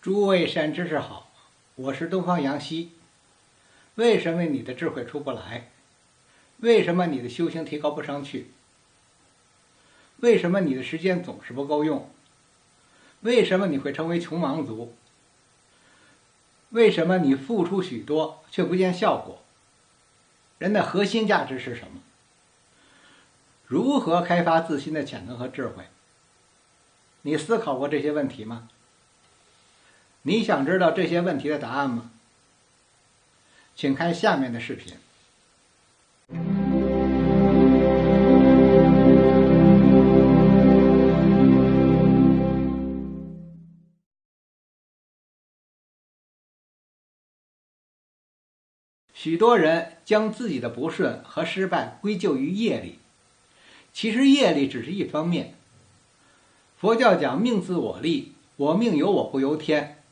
诸位善知识好，我是东方阳西。为什么你的智慧出不来？为什么你的修行提高不上去？为什么你的时间总是不够用？为什么你会成为穷忙族？为什么你付出许多却不见效果？人的核心价值是什么？如何开发自心的潜能和智慧？你思考过这些问题吗？你想知道这些问题的答案吗？请看下面的视频。许多人将自己的不顺和失败归咎于业力，其实业力只是一方面。佛教讲命自我立，我命由我不由天。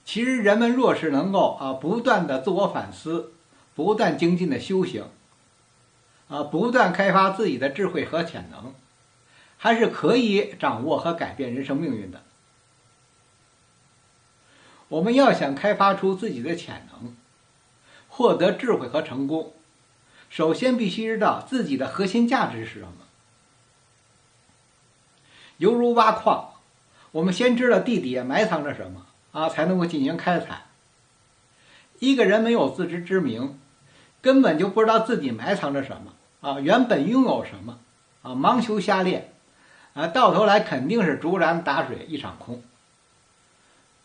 其实人们若是能够不断的自我反思，不断精进的修行，不断开发自己的智慧和潜能，还是可以掌握和改变人生命运的。我们要想开发出自己的潜能，获得智慧和成功，首先必须知道自己的核心价值是什么。犹如挖矿，我们先知道地底下埋藏着什么才能够进行开采。一个人没有自知之明，根本就不知道自己埋藏着什么原本拥有什么盲求瞎练到头来肯定是竹篮打水一场空。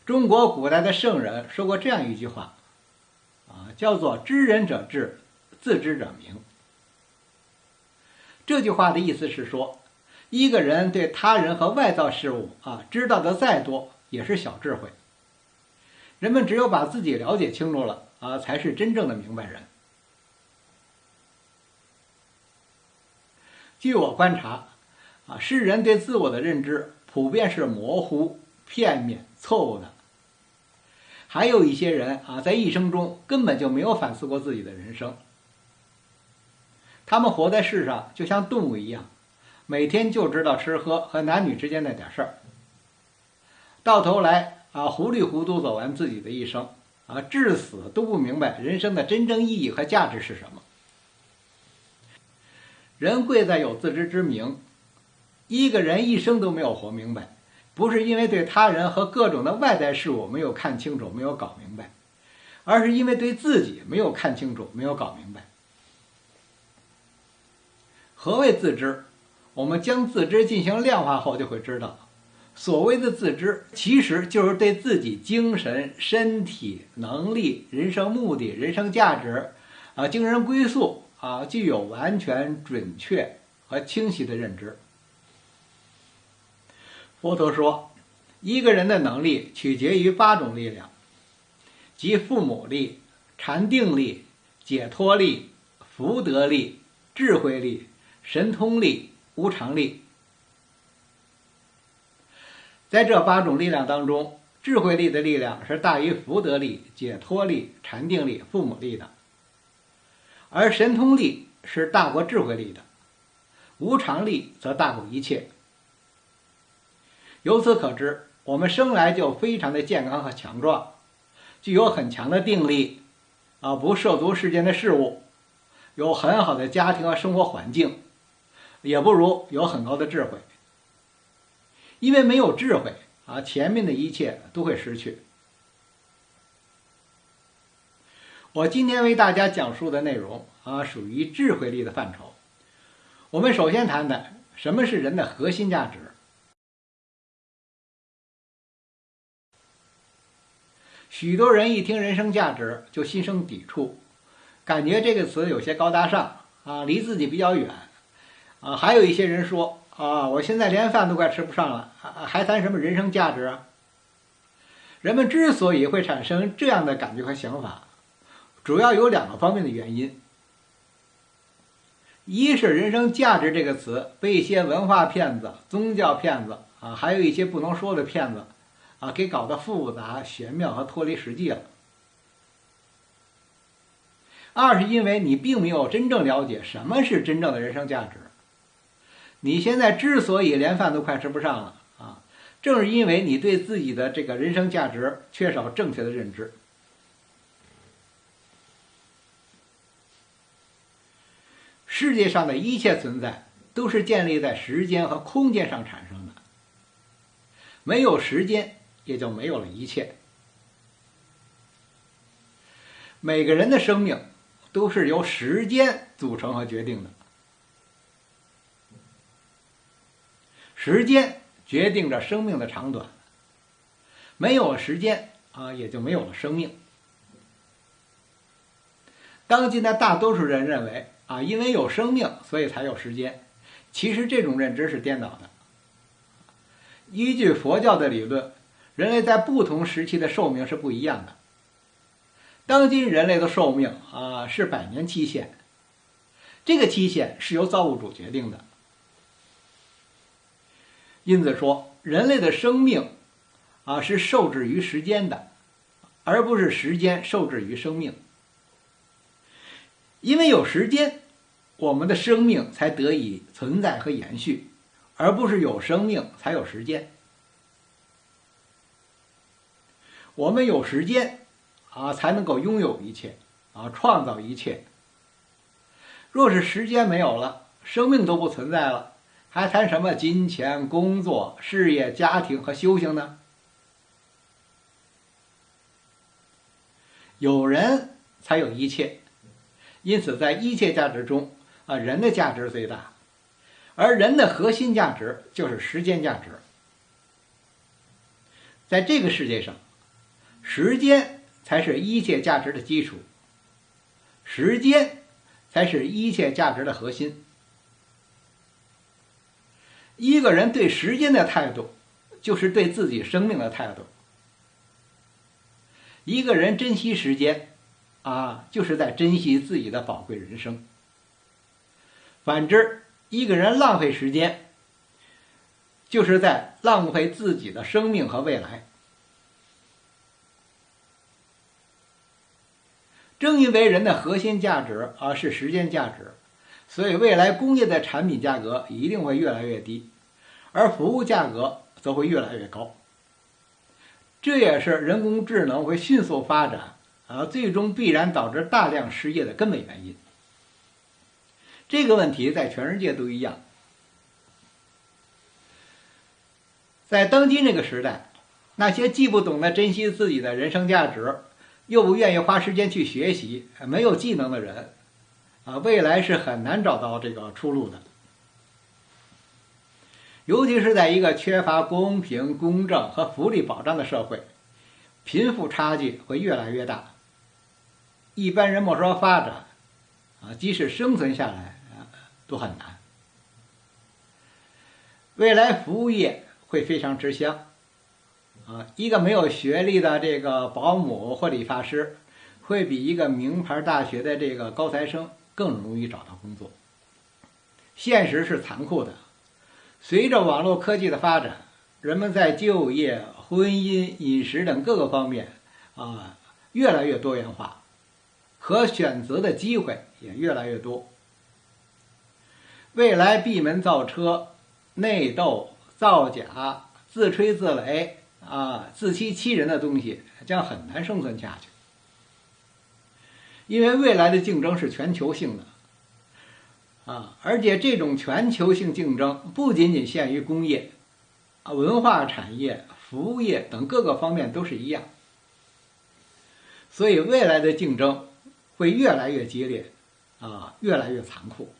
中国古代的圣人说过这样一句话叫做知人者智，自知者明。这句话的意思是说，一个人对他人和外在事物知道的再多也是小智慧。人们只有把自己了解清楚了才是真正的明白人。据我观察世人对自我的认知普遍是模糊、片面、错误的。还有一些人在一生中根本就没有反思过自己的人生。他们活在世上就像动物一样，每天就知道吃喝和男女之间那点事儿，到头来糊里糊涂走完自己的一生至死都不明白人生的真正意义和价值是什么。人贵在有自知之明，一个人一生都没有活明白，不是因为对他人和各种的外在事物没有看清楚，没有搞明白，而是因为对自己没有看清楚，没有搞明白。何谓自知？我们将自知进行量化后就会知道，所谓的自知其实就是对自己精神、身体、能力、人生目的、人生价值精神归宿具有完全准确和清晰的认知。佛陀说，一个人的能力取决于8种力量，即父母力、禅定力、解脱力、福德力、智慧力、神通力、无常力。在这8种力量当中，智慧力的力量是大于福德力、解脱力、禅定力、父母力的，而神通力是大过智慧力的，无常力则大过一切。由此可知，我们生来就非常的健康和强壮，具有很强的定力不涉足世间的事物，有很好的家庭和生活环境，也不如有很高的智慧。因为没有智慧前面的一切都会失去。我今天为大家讲述的内容属于智慧力的范畴。我们首先谈谈什么是人的核心价值。许多人一听人生价值就心生抵触，感觉这个词有些高大上离自己比较远还有一些人说我现在连饭都快吃不上了还谈什么人生价值人们之所以会产生这样的感觉和想法，主要有2个方面的原因。一是人生价值这个词被一些文化骗子、宗教骗子还有一些不能说的骗子给搞得复杂、玄妙和脱离实际了。二是因为你并没有真正了解什么是真正的人生价值。你现在之所以连饭都快吃不上了正是因为你对自己的这个人生价值缺少正确的认知。世界上的一切存在都是建立在时间和空间上产生的，没有时间也就没有了一切。每个人的生命都是由时间组成和决定的，时间决定着生命的长短，没有了时间也就没有了生命。当今的大多数人认为因为有生命所以才有时间，其实这种认知是颠倒的。依据佛教的理论，人类在不同时期的寿命是不一样的。当今人类的寿命是100年期限，这个期限是由造物主决定的。因此说，人类的生命是受制于时间的，而不是时间受制于生命。因为有时间，我们的生命才得以存在和延续，而不是有生命才有时间。我们有时间才能够拥有一切创造一切。若是时间没有了，生命都不存在了，还谈什么金钱、工作、事业、家庭和修行呢？有人才有一切，因此在一切价值中人的价值最大，而人的核心价值就是时间价值。在这个世界上，时间才是一切价值的基础，时间才是一切价值的核心。一个人对时间的态度，就是对自己生命的态度。一个人珍惜时间就是在珍惜自己的宝贵人生。反之，一个人浪费时间，就是在浪费自己的生命和未来。正因为人的核心价值是时间价值，所以未来工业的产品价格一定会越来越低，而服务价格则会越来越高。这也是人工智能会迅速发展最终必然导致大量失业的根本原因。这个问题在全世界都一样。在当今这个时代，那些既不懂得珍惜自己的人生价值，又不愿意花时间去学习，没有技能的人未来是很难找到这个出路的。尤其是在一个缺乏公平、公正和福利保障的社会，贫富差距会越来越大。一般人莫说发展即使生存下来都很难。未来服务业会非常吃香一个没有学历的这个保姆或理发师，会比一个名牌大学的这个高材生更容易找到工作。现实是残酷的，随着网络科技的发展，人们在就业、婚姻、饮食等各个方面越来越多元化，可选择的机会也越来越多。未来闭门造车、内斗、造假、自吹自擂自欺欺人的东西将很难生存下去。因为未来的竞争是全球性的而且这种全球性竞争不仅仅限于工业文化产业、服务业等各个方面都是一样。所以未来的竞争会越来越激烈越来越残酷。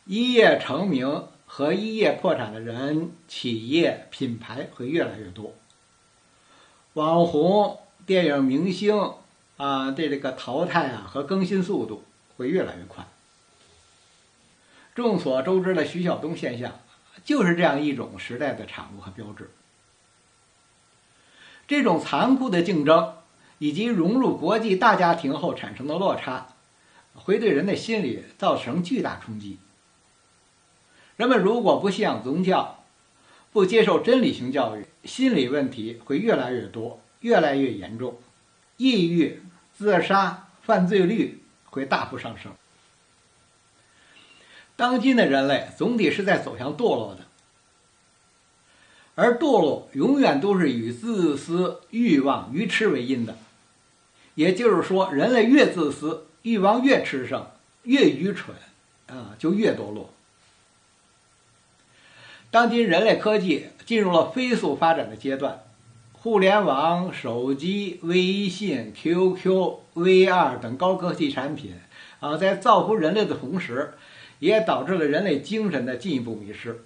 一夜成名和一夜破产的人、企业、品牌会越来越多。网红、电影明星这个淘汰和更新速度会越来越快。众所周知的徐晓东现象就是这样一种时代的产物和标志。这种残酷的竞争以及融入国际大家庭后产生的落差，会对人的心理造成巨大冲击。人们如果不信仰宗教，不接受真理性教育，心理问题会越来越多，越来越严重，抑郁、自杀、犯罪率会大幅上升。当今的人类总体是在走向堕落的，而堕落永远都是以自私、欲望、愚痴为因的。也就是说，人类越自私，欲望越炽盛，越愚蠢，就越堕落。当今人类科技进入了飞速发展的阶段，互联网、手机、微信、QQ、VR 等高科技产品在造福人类的同时，也导致了人类精神的进一步迷失。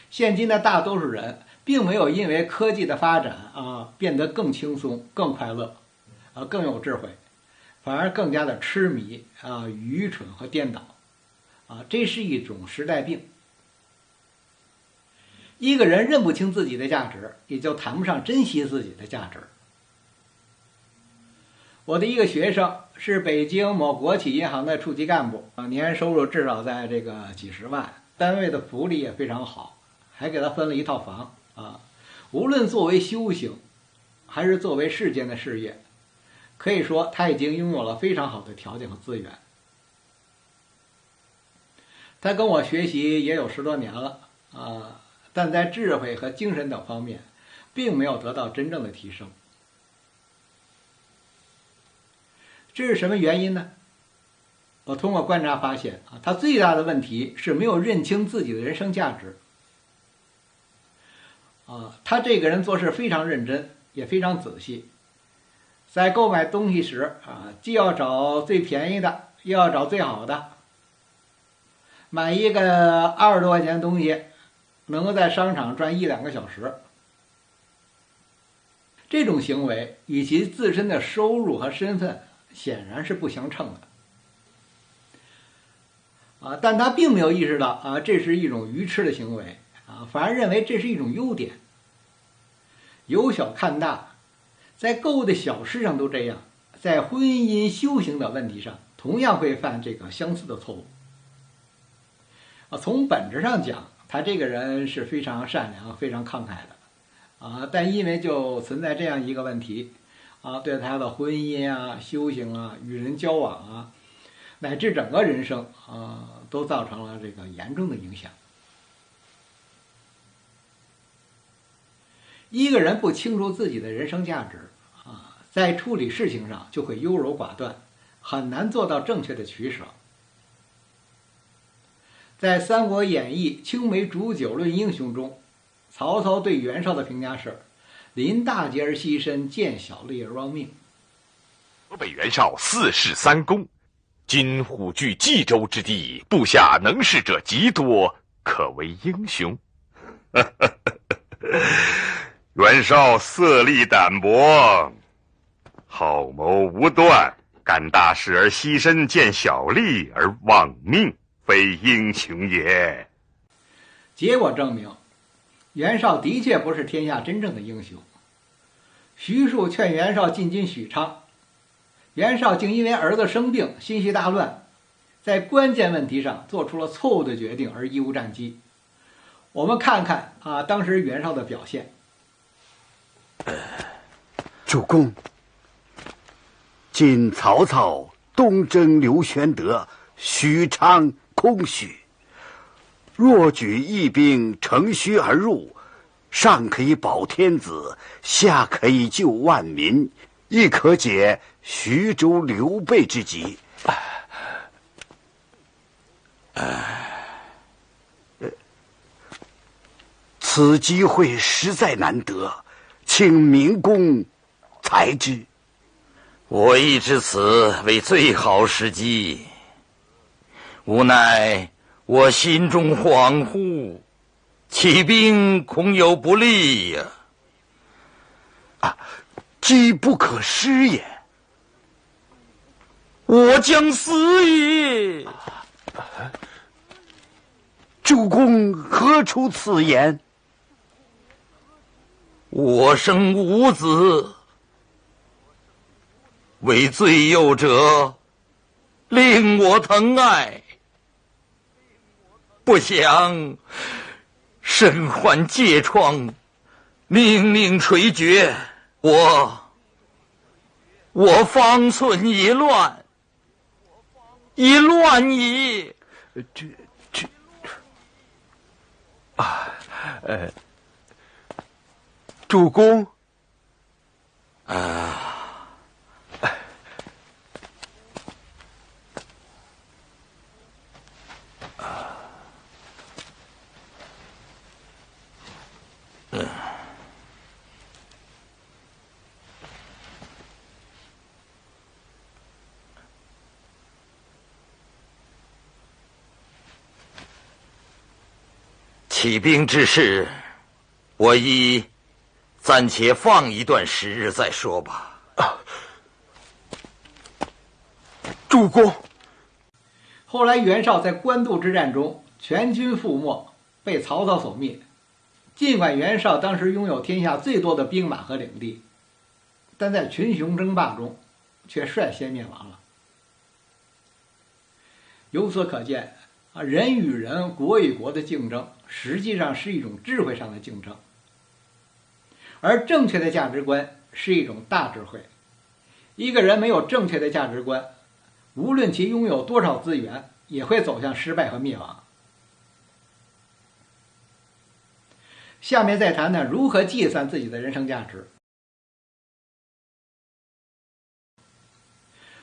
现今的大多数人并没有因为科技的发展变得更轻松、更快乐，更有智慧，反而更加的痴迷愚蠢和颠倒，这是一种时代病。一个人认不清自己的价值，也就谈不上珍惜自己的价值。我的一个学生是北京某国企银行的处级干部，年收入至少在这个几十万，单位的福利也非常好，还给他分了一套房无论作为修行还是作为世间的事业，可以说他已经拥有了非常好的条件和资源。他跟我学习也有10多年了但在智慧和精神等方面并没有得到真正的提升。这是什么原因呢？我通过观察发现他最大的问题是没有认清自己的人生价值。他这个人做事非常认真，也非常仔细，在购买东西时既要找最便宜的，又要找最好的。买一个20多块钱的东西，能够在商场转1-2个小时。这种行为与其自身的收入和身份显然是不相称的但他并没有意识到这是一种愚痴的行为反而认为这是一种优点。由小看大，在购物的小事上都这样，在婚姻、修行等问题上同样会犯这个相似的错误。从本质上讲，他这个人是非常善良、非常慷慨的但因为就存在这样一个问题对他的婚姻修行与人交往乃至整个人生都造成了这个严重的影响。一个人不清楚自己的人生价值在处理事情上就会优柔寡断，很难做到正确的取舍。在《三国演义》青梅煮酒论英雄中，曹操对袁绍的评价是：临大节而牺牲，见小利而亡命。河北袁绍4世3公，今虎踞冀州之地，部下能事者极多，可为英雄。袁绍色厉胆薄，好谋无断，干大事而牺牲，见小利而忘命，非英雄也。结果证明，袁绍的确不是天下真正的英雄。徐庶劝袁绍进军许昌，袁绍竟因为儿子生病，心绪大乱，在关键问题上做出了错误的决定而贻误战机。我们看看当时袁绍的表现。主公，今曹操东征刘玄德，许昌空虚，若举义兵乘虚而入，上可以保天子，下可以救万民，亦可解徐州刘备之急。此机会实在难得，请明公裁之。我亦知此为最好时机，无奈我心中恍惚，起兵恐有不利呀。机不可失也。我将死矣。主公何出此言？我生无子，为最幼者，令我疼爱。不想身患疥疮，命命垂绝，我方寸已乱，已乱矣。主公。起兵之事，我亦暂且放一段时日再说吧。主公。后来袁绍在官渡之战中全军覆没，被曹操所灭。尽管袁绍当时拥有天下最多的兵马和领地，但在群雄争霸中却率先灭亡了。由此可见人与人、国与国的竞争实际上是一种智慧上的竞争，而正确的价值观是一种大智慧。一个人没有正确的价值观，无论其拥有多少资源，也会走向失败和灭亡。下面再谈谈如何计算自己的人生价值。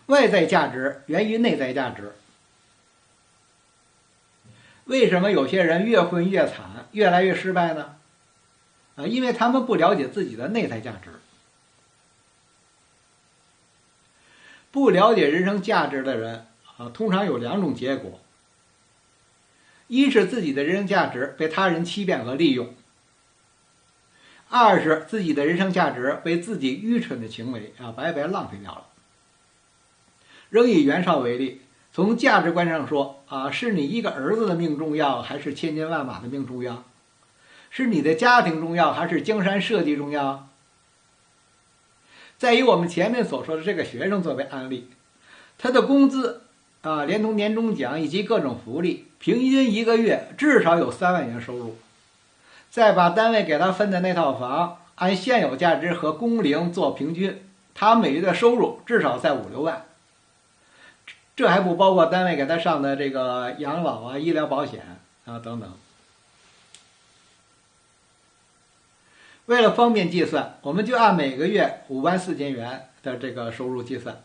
外在价值源于内在价值。为什么有些人越混越惨，越来越失败呢？因为他们不了解自己的内在价值。不了解人生价值的人通常有两种结果：一是自己的人生价值被他人欺骗和利用；二是自己的人生价值被自己愚蠢的行为白白浪费掉了。仍以袁绍为例，从价值观上说是你一个儿子的命重要，还是千军万马的命重要？是你的家庭重要，还是江山社稷重要？再以我们前面所说的这个学生作为案例，他的工资连同年终奖以及各种福利，平均一个月至少有3万元收入。再把单位给他分的那套房按现有价值和工龄做平均，他每月的收入至少在5、6万。这还不包括单位给他上的这个养老医疗保险等等。为了方便计算，我们就按每个月54000元的这个收入计算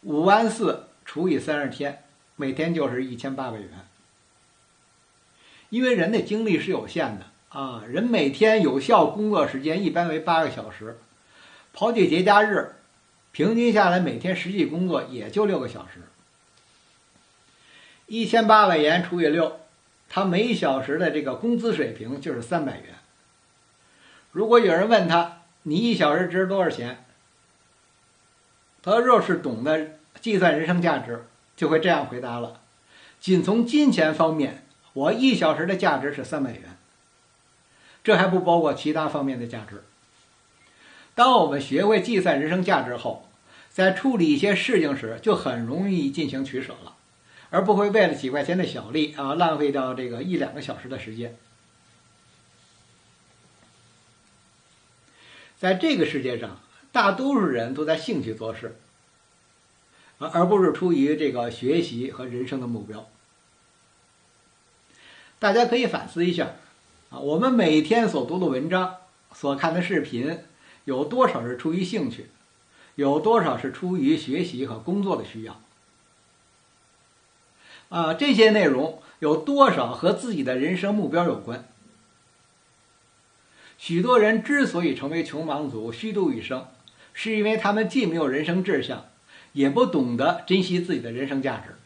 ，54000除以30天，每天就是1800元。因为人的精力是有限的人每天有效工作时间一般为8个小时，刨去节假日，平均下来每天实际工作也就6个小时。1800元除以6，他每小时的这个工资水平就是300元。如果有人问他，你1小时值多少钱？他若是懂得计算人生价值，就会这样回答了：仅从金钱方面，我1小时的价值是300元。这还不包括其他方面的价值。当我们学会计算人生价值后，在处理一些事情时就很容易进行取舍了，而不会为了几块钱的小利浪费掉这个1、2个小时的时间。在这个世界上，大多数人都在兴趣做事，而不是出于这个学习和人生的目标。大家可以反思一下我们每天所读的文章、所看的视频，有多少是出于兴趣，有多少是出于学习和工作的需要？这些内容有多少和自己的人生目标有关？许多人之所以成为穷忙族、虚度一生，是因为他们既没有人生志向，也不懂得珍惜自己的人生价值。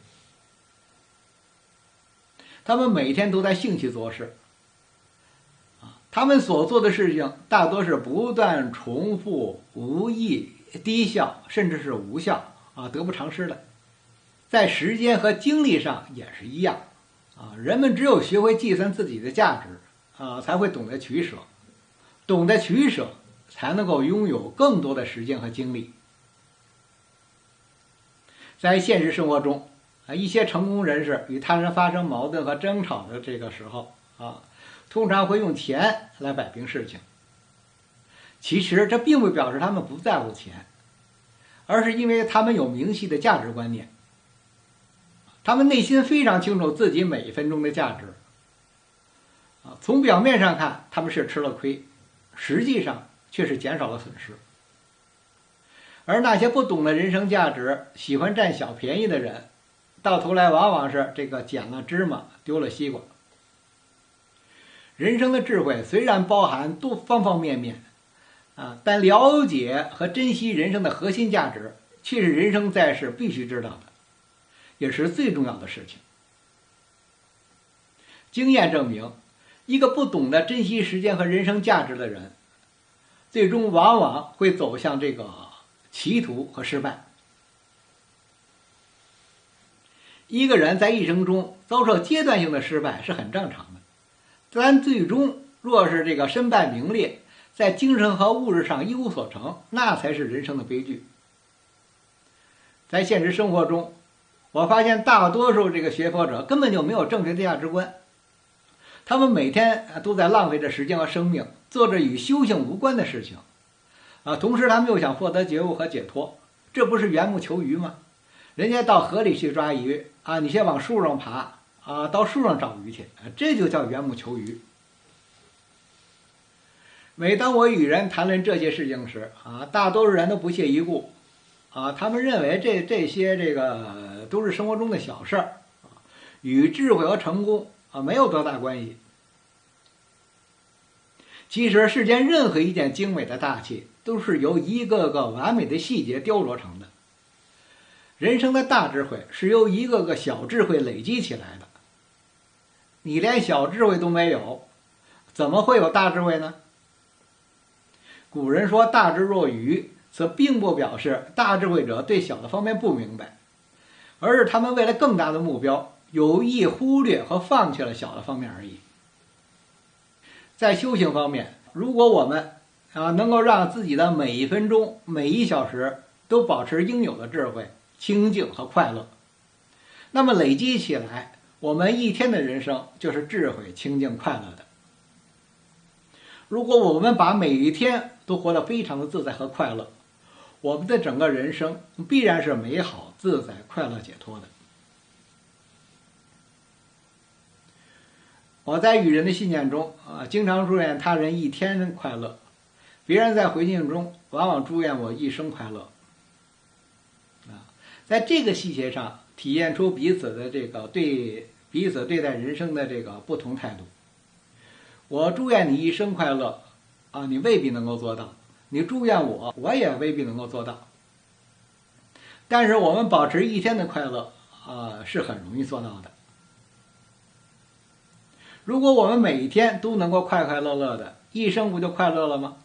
他们每天都在兴趣做事，他们所做的事情大多是不断重复、无益、低效，甚至是无效得不偿失的。在时间和精力上也是一样人们只有学会计算自己的价值才会懂得取舍，懂得取舍才能够拥有更多的时间和精力。在现实生活中一些成功人士与他人发生矛盾和争吵的这个时候通常会用钱来摆平事情。其实这并不表示他们不在乎钱，而是因为他们有明晰的价值观念，他们内心非常清楚自己每一分钟的价值从表面上看，他们是吃了亏，实际上却是减少了损失。而那些不懂得人生价值、喜欢占小便宜的人，到头来往往是这个捡了芝麻丢了西瓜。人生的智慧虽然包含方方面面但了解和珍惜人生的核心价值，却是人生在世必须知道的，也是最重要的事情。经验证明，一个不懂得珍惜时间和人生价值的人，最终往往会走向这个歧途和失败。一个人在一生中遭受阶段性的失败是很正常的，但最终若是这个身败名裂，在精神和物质上一无所成，那才是人生的悲剧。在现实生活中，我发现大多数这个学佛者根本就没有正确的价值观，他们每天都在浪费着时间和生命，做着与修行无关的事情同时他们又想获得觉悟和解脱，这不是缘木求鱼吗？人家到河里去抓鱼你先往树上爬到树上找鱼去这就叫缘木求鱼。每当我与人谈论这些事情时大多数人都不屑一顾他们认为这些都是生活中的小事儿与智慧和成功没有多大关系。其实世间任何一件精美的大器都是由一个个完美的细节雕琢成的，人生的大智慧是由一个个小智慧累积起来的。你连小智慧都没有，怎么会有大智慧呢？古人说大智若愚，则并不表示大智慧者对小的方面不明白，而是他们为了更大的目标有意忽略和放弃了小的方面而已。在修行方面，如果我们能够让自己的每一分钟、每一小时都保持应有的智慧、清净和快乐，那么累积起来，我们一天的人生就是智慧、清净、快乐的。如果我们把每一天都活得非常的自在和快乐，我们的整个人生必然是美好、自在、快乐、解脱的。我在与人的信件中经常祝愿他人一天快乐，别人在回信中往往祝愿我一生快乐在这个细节上体现出彼此的对彼此对待人生的不同态度。我祝愿你一生快乐你未必能够做到，你祝愿我也未必能够做到，但是我们保持一天的快乐是很容易做到的。如果我们每一天都能够快快乐乐的，一生不就快乐了吗？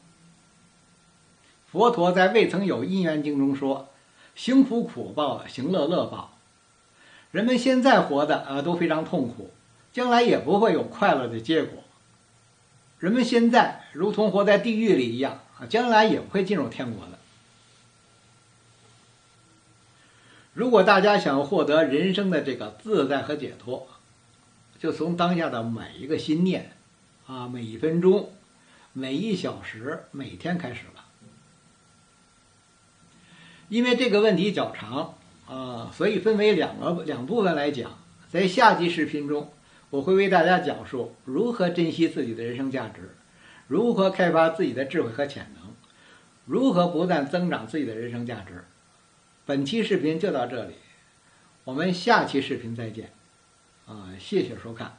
佛陀在《未曾有因缘经》中说，行苦苦报，行乐乐报。人们现在活的都非常痛苦，将来也不会有快乐的结果。人们现在如同活在地狱里一样将来也不会进入天国的。如果大家想获得人生的自在和解脱，就从当下的每一个心念每一分钟、每一小时、每天开始了。因为这个问题较长所以分为两部分来讲。在下期视频中，我会为大家讲述如何珍惜自己的人生价值，如何开发自己的智慧和潜能，如何不断增长自己的人生价值。本期视频就到这里，我们下期视频再见谢谢收看。